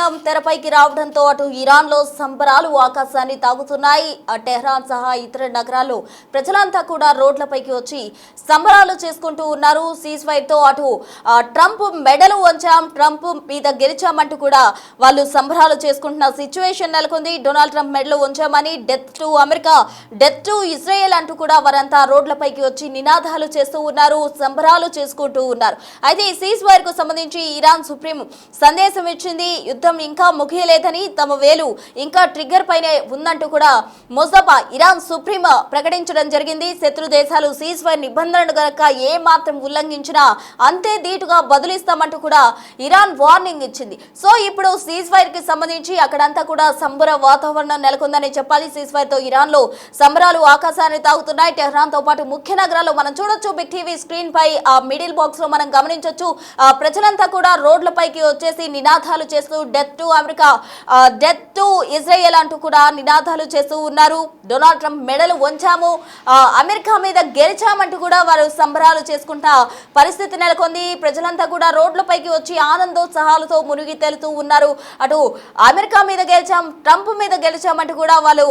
వివాదం తెరపైకి రావడంతో అటు ఇరాన్ లో సంబరాలు ఆకాశాన్ని తాగుతున్నాయి. టెహ్రాన్ సహా ఇతర నగరాల్లో ప్రజలంతా కూడా రోడ్లపైకి వచ్చి సంబరాలు చేసుకుంటూ ఉన్నారు. సీజ్ ఫైర్ తో అటు ట్రంప్ మెడలు వంచాం, ట్రంప్ మీద గెలిచామంటూ కూడా వాళ్ళు సంబరాలు చేసుకుంటున్న సిచ్యువేషన్ నెలకొంది. డొనాల్డ్ ట్రంప్ మెడలు వంచామని, death to America, death to Israel అంటూ కూడా వారంతా రోడ్లపైకి వచ్చి నినాదాలు చేస్తూ ఉన్నారు, సంబరాలు చేసుకుంటూ ఉన్నారు. అయితే ఈ సీజ్ ఫైర్ కు సంబంధించి ఇరాన్ సుప్రీం సందేశం ఇచ్చింది. యుద్ధం ఇంకా ముగియలేదని, తమ వేలు ఇంకా ట్రిగ్గర్ పైనే ఉందంటూ కూడా మొజబా ఇరాన్ సుప్రీం ప్రకటించడం జరిగింది. శత్రు దేశాలు సీజ్ ఫైర్ నిబంధనలు గనక ఏ మాత్రం ఉల్లంఘించినా అంతే ధీటుగా బదులిస్తామంటూ కూడా ఇరాన్ వార్నింగ్ ఇచ్చింది. సో ఇప్పుడు సీజ్ ఫైర్ కి సంబంధించి అక్కడంతా కూడా సంబర వాతావరణం నెలకొందని చెప్పాలి. సీజ్ ఫైర్ తో ఇరాన్ లో సంబరాలు ఆకాశాన్ని తాగుతున్నాయి. టెహ్రాన్ తో పాటు ముఖ్య నగరాల్లో మనం చూడొచ్చు. బిగ్ టీవీ స్క్రీన్ పై ఆ మిడిల్ బాక్స్ లో మనం గమనించొచ్చు. ప్రజలంతా కూడా రోడ్లపైకి వచ్చేసి నినాదాలు చేస్తూ death to America, death to Israel అంటూ కూడా నినాదాలు చేస్తూ ఉన్నారు. డొనాల్డ్ ట్రంప్ మెడలు వంచాము, అమెరికా మీద గెలిచామంటూ కూడా వారు సంబరాలు చేసుకుంటా పరిస్థితి నెలకొంది. ప్రజలంతా కూడా రోడ్లపైకి వచ్చి ఆనందోత్సాహాలతో మునిగి తేలుతూ ఉన్నారు. అటు అమెరికా మీద గెలిచాం, ట్రంప్ మీద గెలిచామంటూ కూడా వాళ్ళు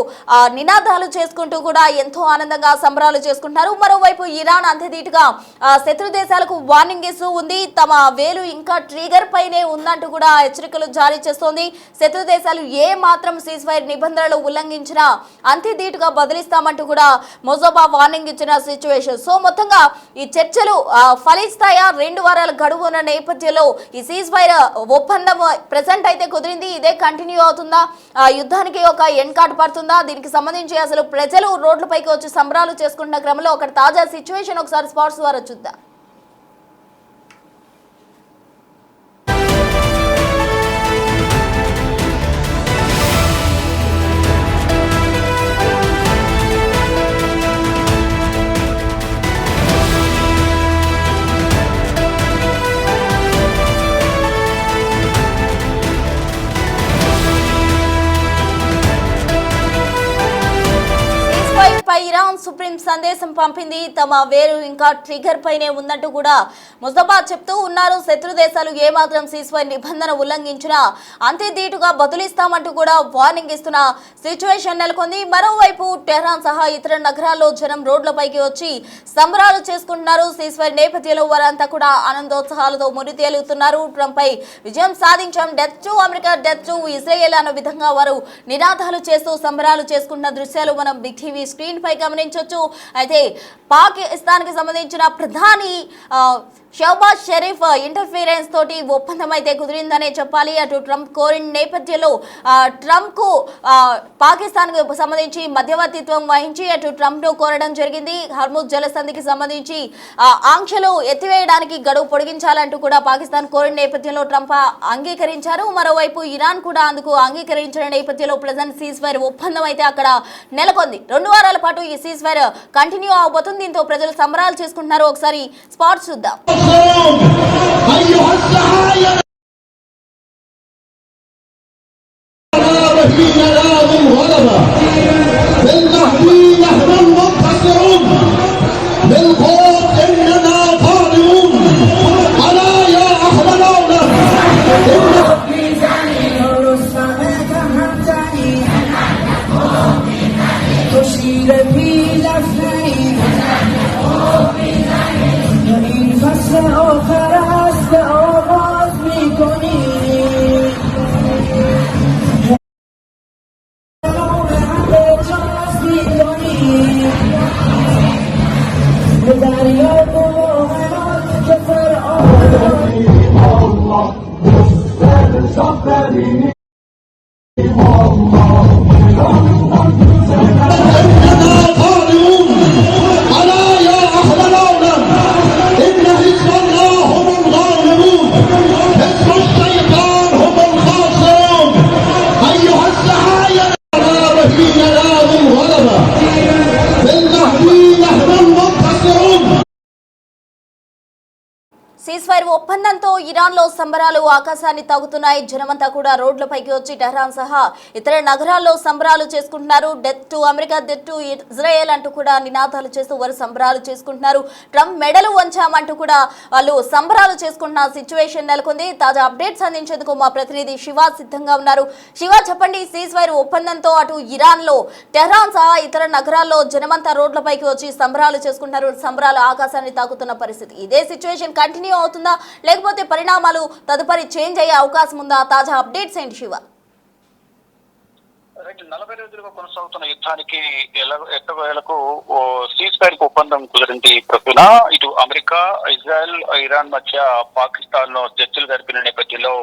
నినాదాలు చేసుకుంటూ కూడా ఎంతో ఆనందంగా సంబరాలు చేసుకుంటున్నారు. మరోవైపు ఇరాన్ అంతధీటుగా శత్రు దేశాలకు వార్నింగ్ ఇస్తూ ఉంది. తమ వేలు ఇంకా ట్రిగర్ పైనే ఉందంటూ కూడా హెచ్చరికలు జారీ చేస్తోంది. శత్రు దేశాలు ఏ మాత్రం సీజ్ ఫైర్ నిబంధనలు ఉల్లంఘించినా అంతే ధీటుగా బదిలిస్తామంటూ కూడా మొజోబా వార్నింగ్ ఇచ్చిన సిచ్యువేషన్. సో మొత్తంగా ఈ చర్చలు ఫలిస్తాయా? 2 వారాల గడువు ఉన్న నేపథ్యంలో ఈ సీజ్ ఫైర్ ఒప్పందం ప్రెసెంట్ అయితే కుదిరింది. ఇదే కంటిన్యూ అవుతుందా? యుద్ధానికి ఒక ఎండ్ కార్డ్ పడుతుందా? దీనికి సంబంధించి అసలు ప్రజలు రోడ్లపైకి వచ్చి సంబరాలు చేసుకుంటున్న క్రమంలో ఒక తాజా సిచ్యువేషన్ ఒకసారి స్పాట్స్ ద్వారా చూద్దాం. ఇరాన్ సుప్రీం సందేశం పంపింది. తమ వేలు ఇంకా ట్రిగర్ పైనే ఉందంటూ కూడా ముజబా చెప్తూ ఉన్నారు. శత్రు దేశాలు ఏమాత్రం సీజ్ ఫైర్ నిబంధన ఉల్లంఘించినా అంతే ధీటుగా బదులిస్తామంటూ కూడా వార్నింగ్ ఇస్తున్న సిచ్యువేషన్ నెలకొంది. మరోవైపు టెహ్రాన్ సహా ఇతర నగరాల్లో జనం రోడ్లపైకి వచ్చి సంబరాలు చేసుకుంటున్నారు. సీజ్ ఫైర్ నేపథ్యంలో వారంతా కూడా ఆనందోత్సాహాలతో మురి తేలుతున్నారు. ట్రంప్ పై విజయం సాధించాం, death to America, death to Israel అన్న విధంగా వారు నినాదాలు చేస్తూ సంబరాలు చేసుకుంటున్న దృశ్యాలు మనం బిగ్ టీవీ స్క్రీన్ పై గమనించవచ్చు. అయితే పాకిస్తాన్ కి సంబంధించిన ప్రధాని షహబాజ్ షరీఫ్ ఇంటర్ఫీరెన్స్ తోటి ఒప్పందం అయితే కుదిరిందనే చెప్పాలి. అటు ట్రంప్ కోరిన నేపథ్యంలో ట్రంప్ కు పాకిస్తాన్ కు సంబంధించి మధ్యవర్తిత్వం వహించి అటు ట్రంప్ ను కోరడం జరిగింది. హర్ముజ్ జలసంధికి సంబంధించి ఆంక్షలు ఎత్తివేయడానికి గడువు పొడిగించాలంటూ కూడా పాకిస్తాన్ కోరిన నేపథ్యంలో ట్రంప్ అంగీకరించారు. మరోవైపు ఇరాన్ కూడా అందుకు అంగీకరించిన నేపథ్యంలో ప్రెజెంట్ సీజ్ ఫైర్ ఒప్పందం అయితే అక్కడ నెలకొంది. 2 వారాల పాటు ఈ సీజ్ ఫైర్ కంటిన్యూ అవబోతుంది. దీంతో ప్రజలు సంబరాలు చేసుకుంటున్నారు. ఒకసారి స్పాట్స్ చూద్దాం. ألا يا أهل العالم إن حزب الله సీజ్ ఫైర్ ఒప్పందంతో ఇరాన్లో సంబరాలు ఆకాశాన్ని తాగుతున్నాయి. జనమంతా కూడా రోడ్లపైకి వచ్చి టెహ్రాన్ సహా ఇతర నగరాల్లో సంబరాలు చేసుకుంటున్నారు. Death to America, death to Israel అంటూ కూడా నినాదాలు చేస్తూ వారు సంబరాలు చేసుకుంటున్నారు. ట్రంప్ మెడలు వంచామంటూ కూడా వాళ్ళు సంబరాలు చేసుకుంటున్న సిచ్యువేషన్ నెలకొంది. తాజా అప్డేట్స్ అందించేందుకు మా ప్రతినిధి శివ సిద్ధంగా ఉన్నారు. శివ, చెప్పండి, సీజ్ ఫైర్ ఒప్పందంతో అటు ఇరాన్లో టెహ్రాన్ సహా ఇతర నగరాల్లో జనమంతా రోడ్లపైకి వచ్చి సంబరాలు చేసుకుంటున్నారు. సంబరాలు ఆకాశాన్ని తాకుతున్న పరిస్థితి. ఇదే సిచ్యువేషన్ కంటిన్యూ అవుతుందా, లేకపోతే పరిణామాలు తదుపరి చేంజ్ అయ్యే అవకాశం ఉందా? తాజా అప్డేట్స్ ఏంటి శివ? 40 రోజులుగా కొనసాగుతున్న యుద్ధానికి ఎట్టవేళకు సీజ్ ఫైర్ ఒప్పందం కుదిరింది. ప్రస్తుత ఇటు అమెరికా, ఇజ్రాయెల్, ఇరాన్ మధ్య పాకిస్తాన్ లో చర్చలు జరిపిన నేపథ్యంలో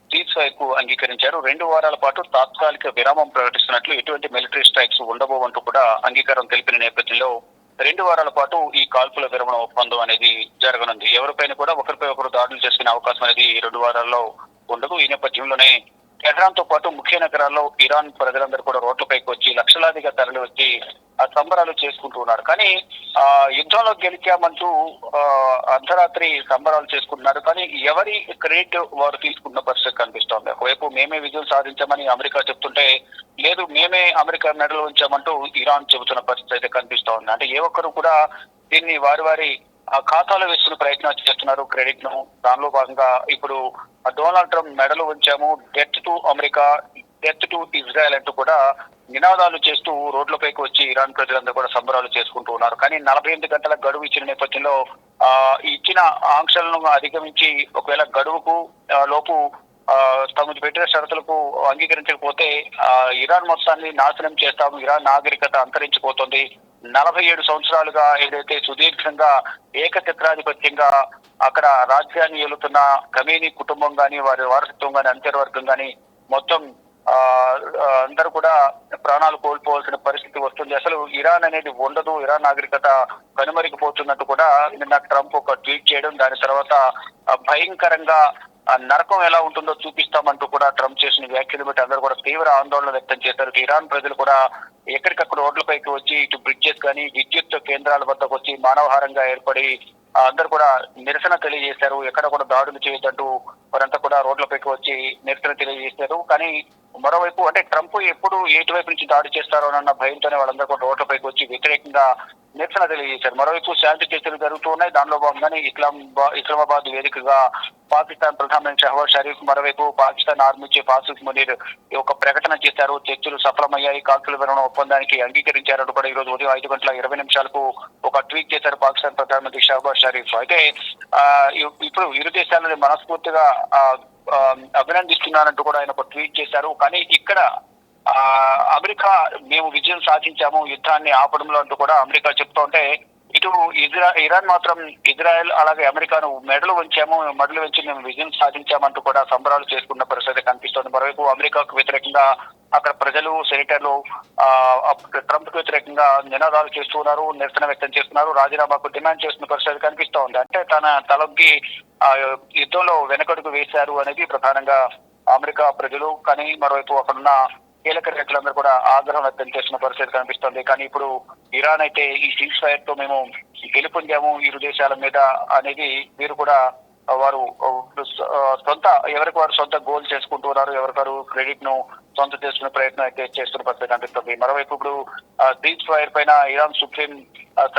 సీజ్ ఫైర్ కు అంగీకరించారు. 2 వారాల పాటు తాత్కాలిక విరామం ప్రకటిస్తున్నట్లు, ఎటువంటి మిలిటరీ స్ట్రైక్స్ ఉండబోవంటూ కూడా అంగీకారం తెలిపిన నేపథ్యంలో 2 వారాల పాటు ఈ కాల్పుల విరమణ ఒప్పందం అనేది జరగనుంది. ఎవరిపైన కూడా ఒకరిపై ఒకరు దాడులు చేసుకునే అవకాశం అనేది 2 వారాల్లో ఉండదు. ఈ నేపథ్యంలోనే టెహ్రాన్ తో పాటు ముఖ్య నగరాల్లో ఇరాన్ ప్రజలందరూ కూడా రోడ్లపైకి వచ్చి లక్షలాదిగా తరలి వచ్చి ఆ సంబరాలు చేసుకుంటూ ఉన్నారు. కానీ యుద్ధంలో గెలిచామంటూ అర్ధరాత్రి సంబరాలు చేసుకుంటున్నారు. కానీ ఎవరి క్రెడిట్ వారు తీసుకున్న పరిస్థితి కనిపిస్తోంది. ఒకవైపు మేమే విజయం సాధించామని అమెరికా చెప్తుంటే, లేదు మేమే అమెరికా మెడలు ఉంచామంటూ ఇరాన్ చెబుతున్న పరిస్థితి అయితే కనిపిస్తోంది. అంటే ఏ ఒక్కరు కూడా దీన్ని వారి ఖాతాలో వేసుకునే ప్రయత్నం చేస్తున్నారు క్రెడిట్ ను. దానిలో భాగంగా ఇప్పుడు డొనాల్డ్ ట్రంప్ మెడలు ఉంచాము, death to America, death to Israel అంటూ కూడా నినాదాలు చేస్తూ రోడ్లపైకి వచ్చి ఇరాన్ ప్రజలందరూ కూడా సంబరాలు చేసుకుంటూ ఉన్నారు. కానీ 48 గంటల గడువు ఇచ్చిన నేపథ్యంలో ఇచ్చిన ఆంక్షలను అధిగమించి ఒకవేళ గడువుకు లోపు తమకు పెట్టిన షరతులకు అంగీకరించకపోతే ఇరాన్ మొత్తాన్ని నాశనం చేస్తాము, ఇరాన్ నాగరికత అంతరించిపోతుంది. 47 సంవత్సరాలుగా ఏదైతే సుదీర్ఘంగా ఏకఛత్రాధిపత్యంగా అక్కడ రాజ్యాన్ని ఏలుతున్న ఖమేనీ కుటుంబం గాని, వారి వారసత్వం గాని, అంతర్వర్గం గాని మొత్తం అందరూ కూడా ప్రాణాలు కోల్పోవాల్సిన పరిస్థితి వస్తుంది. అసలు ఇరాన్ అనేది ఉండదు, ఇరాన్ నాగరికత కనుమరిగిపోతున్నట్టు కూడా నిన్న ట్రంప్ ఒక ట్వీట్ చేయడం, దాని తర్వాత భయంకరంగా నరకం ఎలా ఉంటుందో చూపిస్తామంటూ కూడా ట్రంప్ చేసిన వ్యాఖ్యలు బట్టి అందరూ కూడా తీవ్ర ఆందోళన వ్యక్తం చేశారు. ఇరాన్ ప్రజలు కూడా ఎక్కడికక్కడ రోడ్లపైకి వచ్చి ఇటు బ్రిడ్జెస్ కానీ విద్యుత్ కేంద్రాల వద్దకు వచ్చి మానవహారంగా ఏర్పడి అందరూ కూడా నిరసన తెలియజేశారు. ఎక్కడ కూడా దాడులు చేయొద్దంటూ వారంతా కూడా రోడ్లపైకి వచ్చి నిరసన తెలియజేశారు. కానీ మరోవైపు అంటే ట్రంప్ ఎప్పుడు ఎటువైపు నుంచి దాడి చేస్తారోనన్న భయంతోనే వాళ్ళందరూ కూడా రోడ్లపైకి వచ్చి వ్యతిరేకంగా నిరసన తెలియజేశారు. మరోవైపు శాంతి చర్చలు జరుగుతూ ఉన్నాయి. దానిలో భాగంగానే ఇస్లామాబాద్ వేదికగా పాకిస్తాన్ ప్రధానమంత్రి షహబాజ్ షరీఫ్, మరోవైపు పాకిస్తాన్ ఆర్మీ చీఫ్ ఆసిఫ్ మునీర్ ఒక ప్రకటన చేశారు. చర్చలు సఫలమయ్యాయి, కాల్పుల విరమణ ఒప్పందానికి అంగీకరించారంటూ కూడా ఈ రోజు ఉదయం 5:20 ఒక ట్వీట్ చేశారు పాకిస్తాన్ ప్రధానమంత్రి షహబాజ్ షరీఫ్. అయితే ఇప్పుడు ఇరు దేశాలని మనస్ఫూర్తిగా అభినందిస్తున్నానంటూ కూడా ఆయన ఒక ట్వీట్ చేశారు. కానీ ఇక్కడ అమెరికా మేము విజయం సాధించాము యుద్ధాన్ని ఆపడంలో అంటూ కూడా అమెరికా చెప్తూ ఉంటే, ఇటు ఇరాన్ మాత్రం ఇజ్రాయెల్ అలాగే అమెరికాను మెడలు వంచి మేము విజయం సాధించామంటూ కూడా సంబరాలు చేసుకున్న పరిస్థితి కనిపిస్తోంది. మరోవైపు అమెరికాకు వ్యతిరేకంగా అక్కడ ప్రజలు, సెనేటర్లు ట్రంప్ కు వ్యతిరేకంగా నినాదాలు చేస్తున్నారు, నిరసన వ్యక్తం చేస్తున్నారు, రాజీనామాకు డిమాండ్ చేస్తున్న పరిస్థితి కనిపిస్తూ ఉంది. అంటే తన తలొగ్గి యుద్ధంలో వెనకడుగు వేశారు అనేది ప్రధానంగా అమెరికా ప్రజలు. కానీ మరోవైపు అక్కడున్న కీలక నేతలందరూ కూడా ఆగ్రహం వ్యక్తం చేస్తున్న పరిస్థితి కనిపిస్తోంది. కానీ ఇప్పుడు ఇరాన్ అయితే ఈ సీజ్ ఫైర్ తో మేము గెలుపొందాము ఇరు దేశాల మీద అనేది వీరు కూడా వారు ఎవరికి వారు సొంత గోల్ చేసుకుంటున్నారు, ఎవరికారు క్రెడిట్ ను సొంత చేసుకునే ప్రయత్నం అయితే చేస్తున్న పరిస్థితి కనిపిస్తుంది. మరోవైపు ఇప్పుడు సీజ్ ఫైర్ పైన ఇరాన్ సుప్రీం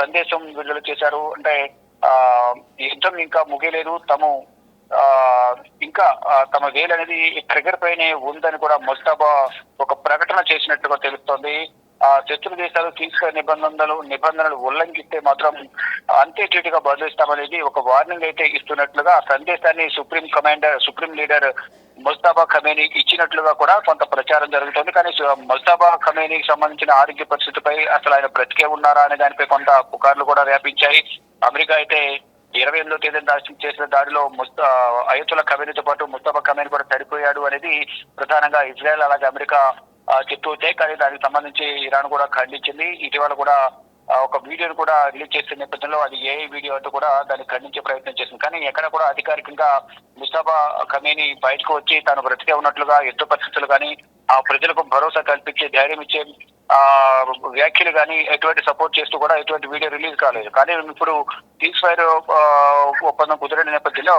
సందేశం విడుదల చేశారు. అంటే యుద్ధం ఇంకా ముగియలేదు, ఇంకా తమ వేలు అనేది ట్రిగర్ పైనే ఉందని కూడా ముస్తాబా ఒక ప్రకటన చేసినట్టుగా తెలుస్తోంది. శత్రు దేశాలు తీసుకునే నిబంధనలు ఉల్లంఘిస్తే మాత్రం అంతేటీటుగా బదిలిస్తామనేది ఒక వార్నింగ్ అయితే ఇస్తున్నట్లుగా సందేశాన్ని సుప్రీం లీడర్ ముస్తాబా ఖమేనీ ఇచ్చినట్లుగా కూడా కొంత ప్రచారం జరుగుతుంది. కానీ ముస్తాబా ఖమేనీకి సంబంధించిన ఆరోగ్య పరిస్థితిపై అసలు ఆయన బ్రతికే ఉన్నారా అనే దానిపై కొంత పుకార్లు కూడా వ్యాపించాయి. అమెరికా అయితే 28వ తేదీన చేసిన దాడిలో అయతుల్లా ఖమేనీతో పాటు ముస్తాబా ఖమేనీ కూడా చనిపోయాడు అనేది ప్రధానంగా ఇజ్రాయెల్ అలాగే అమెరికా చెప్తూ వచ్చాయి. కానీ దానికి సంబంధించి ఇరాన్ కూడా ఖండించింది. ఇటీవల కూడా ఒక వీడియోను కూడా రిలీజ్ చేసిన నేపథ్యంలో అది ఏ వీడియో అంటూ కూడా దాన్ని ఖండించే ప్రయత్నం చేసింది. కానీ ఎక్కడ కూడా అధికారికంగా ముస్తఫా ఖమేని బయటకు వచ్చి తాను బ్రతికే ఉన్నట్లుగా యుద్ధ పరిస్థితులు కానీ ఆ ప్రజలకు భరోసా కల్పించే ధైర్యం ఇచ్చే వ్యాఖ్యలు కానీ ఎటువంటి సపోర్ట్ చేస్తూ కూడా ఎటువంటి వీడియో రిలీజ్ కాలేదు. కానీ ఇప్పుడు సీజ్ ఫైర్ ఒప్పందం కుదిరిన నేపథ్యంలో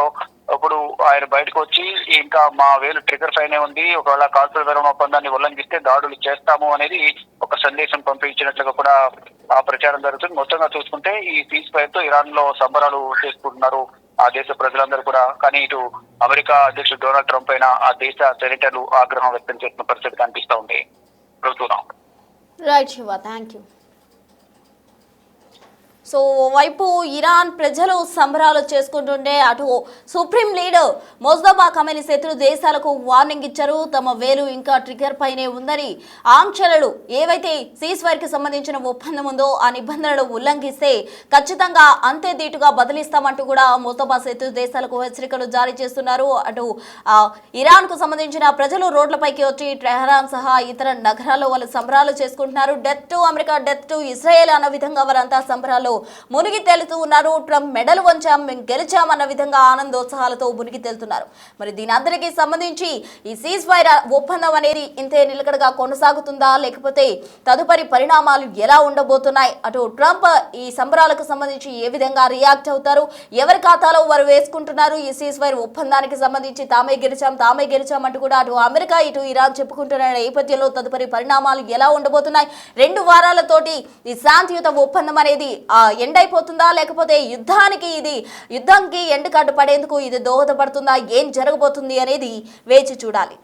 ఇప్పుడు ఆయన బయటకు వచ్చి ఇంకా మా వేలు ట్రిగర్ ఫైనే ఉంది, ఒకవేళ కాల్పుల విరమణ ఒప్పందాన్ని ఉల్లంఘిస్తే దాడులు చేస్తాము అనేది ఒక సందేశం పంపించినట్లుగా కూడా ఆ ప్రచారం జరుగుతుంది. మొత్తంగా చూసుకుంటే ఈ సీజ్ ఫైర్ తో ఇరాన్ లో సంబరాలు చేసుకుంటున్నారు ఆ దేశ ప్రజలందరూ కూడా. కానీ ఇటు అమెరికా అధ్యక్షుడు డొనాల్డ్ ట్రంప్ పైన ఆ దేశ సెనేటర్లు ఆగ్రహం వ్యక్తం చేస్తున్న పరిస్థితి కనిపిస్తూ ఉంది. Right Shiva, thank you. So ఓవైపు ఇరాన్ ప్రజలు సంబరాలు చేసుకుంటుంటే అటు సుప్రీం లీడర్ ముస్తఫా ఖమేని శత్రు దేశాలకు వార్నింగ్ ఇచ్చారు. తమ వేలు ఇంకా ట్రిగర్ పైనే ఉందని, ఆంక్షలు ఏవైతే సీజ్ ఫైర్ కి సంబంధించిన ఒప్పందం ఉందో ఆ నిబంధనలు ఉల్లంఘిస్తే ఖచ్చితంగా అంతే ధీటుగా బదిలిస్తామంటూ కూడా ముస్తఫా శత్రు దేశాలకు హెచ్చరికలు జారీ చేస్తున్నారు. అటు ఇరాన్ కు సంబంధించిన ప్రజలు రోడ్లపైకి వచ్చి టెహరాన్ సహా ఇతర నగరాల్లో వాళ్ళు సంబరాలు చేసుకుంటున్నారు. Death to America, death to Israel అన్న విధంగా వారంతా సంబరాలు మునిగి తేలుతూ ఉన్నారు. ట్రంప్ మెడలు వంచాం, మేము గెలిచామన్న విధంగా ఆనందోత్సాహాలతో మునిగి తేలుతున్నారు. మరి దీని అందరికీ సంబంధించి ఈ సీజ్ ఫైర్ ఒప్పందం అనేది ఇంతే నిలకడగా కొనసాగుతుందా, లేకపోతే తదుపరి పరిణామాలు ఎలా ఉండబోతున్నాయి, అటు ట్రంప్ ఈ సంబరాలకు సంబంధించి ఏ విధంగా రియాక్ట్ అవుతారు, ఎవరి ఖాతాలో వారు వేసుకుంటున్నారు, ఈ సీజ్ ఫైర్ ఒప్పందానికి సంబంధించి తామే గెలిచాం అంటూ కూడా అటు అమెరికా ఇటు ఇరాన్ చెప్పుకుంటున్న నేపథ్యంలో తదుపరి పరిణామాలు ఎలా ఉండబోతున్నాయి, 2 వారాలతోటి ఈ శాంతియుత ఒప్పందం అనేది ఎండ్ అయిపోతుందా, లేకపోతే యుద్ధానికి ఎండ్ కార్డు పడేందుకు ఇది దోహదపడుతుందా, ఏం జరగబోతుంది అనేది వేచి చూడాలి.